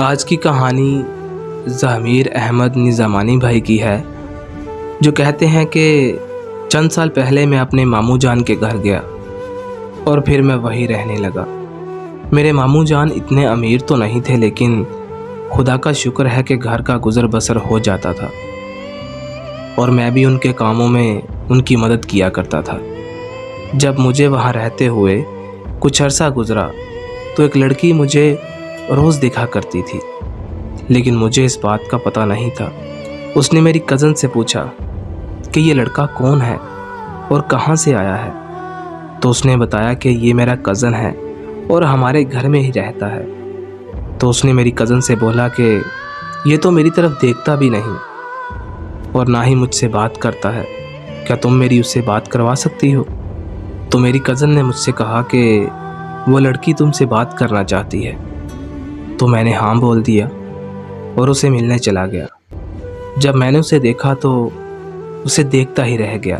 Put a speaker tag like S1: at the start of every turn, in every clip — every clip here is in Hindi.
S1: आज की कहानी ज़मीर अहमद निज़ामानी भाई की है, जो कहते हैं कि चंद साल पहले मैं अपने मामू जान के घर गया और फिर मैं वहीं रहने लगा। मेरे मामू जान इतने अमीर तो नहीं थे, लेकिन खुदा का शुक्र है कि घर का गुज़र बसर हो जाता था और मैं भी उनके कामों में उनकी मदद किया करता था। जब मुझे वहाँ रहते हुए कुछ अरसा गुज़रा तो एक लड़की मुझे रोज़ देखा करती थी, लेकिन मुझे इस बात का पता नहीं था। उसने मेरी कज़न से पूछा कि ये लड़का कौन है और कहाँ से आया है, तो उसने बताया कि ये मेरा कज़न है और हमारे घर में ही रहता है। तो उसने मेरी कज़न से बोला कि ये तो मेरी तरफ देखता भी नहीं और ना ही मुझसे बात करता है, क्या तुम मेरी उससे बात करवा सकती हो? तो मेरी कज़न ने मुझसे कहा कि वो लड़की तुमसे बात करना चाहती है। तो मैंने हाँ बोल दिया और उसे मिलने चला गया। जब मैंने उसे देखा तो उसे देखता ही रह गया।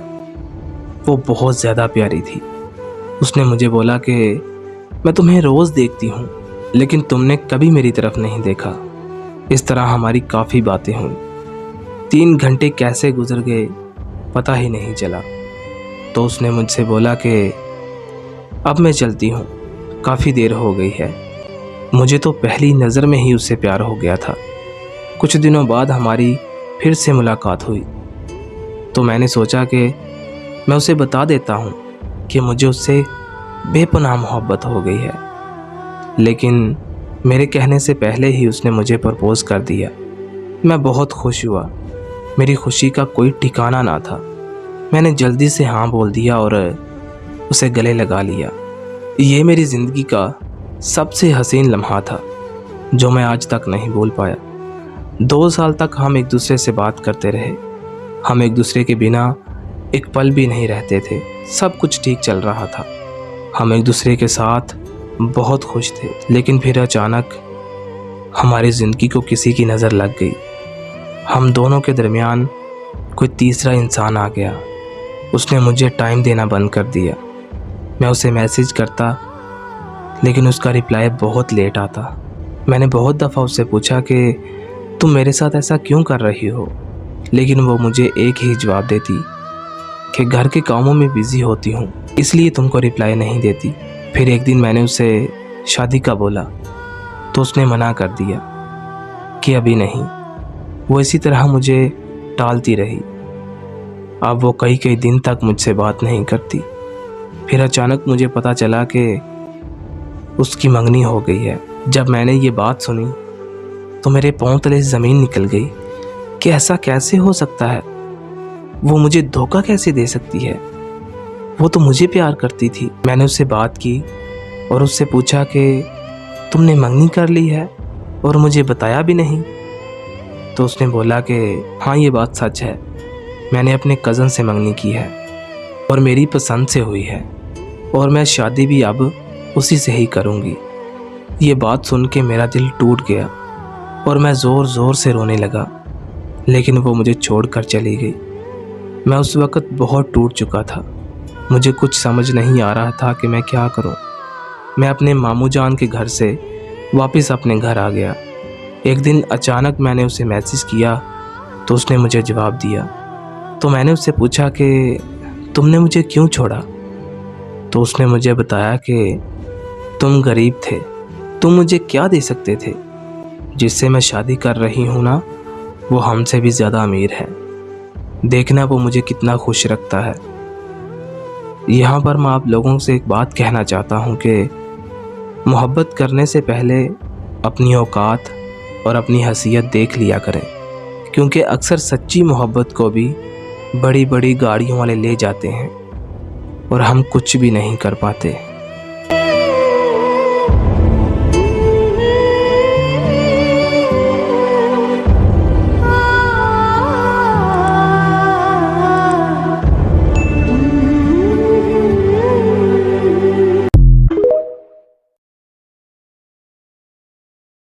S1: वो बहुत ज़्यादा प्यारी थी। उसने मुझे बोला कि मैं तुम्हें रोज़ देखती हूँ, लेकिन तुमने कभी मेरी तरफ नहीं देखा। इस तरह हमारी काफ़ी बातें हुई। 3 घंटे कैसे गुजर गए पता ही नहीं चला। तो उसने मुझसे बोला कि अब मैं चलती हूँ, काफ़ी देर हो गई है। मुझे तो पहली नज़र में ही उससे प्यार हो गया था। कुछ दिनों बाद हमारी फिर से मुलाकात हुई, तो मैंने सोचा कि मैं उसे बता देता हूँ कि मुझे उससे बेपनाह मोहब्बत हो गई है। लेकिन मेरे कहने से पहले ही उसने मुझे प्रपोज़ कर दिया। मैं बहुत खुश हुआ। मेरी खुशी का कोई ठिकाना ना था। मैंने जल्दी से हाँ बोल दिया और उसे गले लगा लिया। ये मेरी ज़िंदगी का सबसे हसीन लम्हा था, जो मैं आज तक नहीं भूल पाया। 2 साल तक हम एक दूसरे से बात करते रहे। हम एक दूसरे के बिना एक पल भी नहीं रहते थे। सब कुछ ठीक चल रहा था। हम एक दूसरे के साथ बहुत खुश थे, लेकिन फिर अचानक हमारी ज़िंदगी को किसी की नज़र लग गई। हम दोनों के दरमियान कोई तीसरा इंसान आ गया। उसने मुझे टाइम देना बंद कर दिया। मैं उसे मैसेज करता, लेकिन उसका रिप्लाई बहुत लेट आता। मैंने बहुत दफ़ा उससे पूछा कि तुम मेरे साथ ऐसा क्यों कर रही हो, लेकिन वो मुझे एक ही जवाब देती कि घर के कामों में बिज़ी होती हूँ, इसलिए तुमको रिप्लाई नहीं देती। फिर एक दिन मैंने उसे शादी का बोला तो उसने मना कर दिया कि अभी नहीं। वो इसी तरह मुझे टालती रही। अब वो कई दिन तक मुझसे बात नहीं करती। फिर अचानक मुझे पता चला कि उसकी मंगनी हो गई है। जब मैंने ये बात सुनी तो मेरे पांव तले ज़मीन निकल गई कि ऐसा कैसे हो सकता है। वो मुझे धोखा कैसे दे सकती है? वो तो मुझे प्यार करती थी। मैंने उससे बात की और उससे पूछा कि तुमने मंगनी कर ली है और मुझे बताया भी नहीं। तो उसने बोला कि हाँ, ये बात सच है। मैंने अपने कज़न से मंगनी की है और मेरी पसंद से हुई है और मैं शादी भी अब उसी से ही करूँगी। ये बात सुन के मेरा दिल टूट गया और मैं ज़ोर ज़ोर से रोने लगा, लेकिन वो मुझे छोड़कर चली गई। मैं उस वक़्त बहुत टूट चुका था। मुझे कुछ समझ नहीं आ रहा था कि मैं क्या करूं। मैं अपने मामू जान के घर से वापस अपने घर आ गया। एक दिन अचानक मैंने उसे मैसेज किया तो उसने मुझे जवाब दिया। तो मैंने उससे पूछा कि तुमने मुझे क्यों छोड़ा? तो उसने मुझे बताया कि तुम गरीब थे, तुम मुझे क्या दे सकते थे? जिससे मैं शादी कर रही हूँ ना, वो हमसे भी ज़्यादा अमीर है। देखना वो मुझे कितना खुश रखता है। यहाँ पर मैं आप लोगों से एक बात कहना चाहता हूँ कि मोहब्बत करने से पहले अपनी औकात और अपनी हैसियत देख लिया करें, क्योंकि अक्सर सच्ची मोहब्बत को भी बड़ी बड़ी गाड़ियों वाले ले जाते हैं और हम कुछ भी नहीं कर पाते।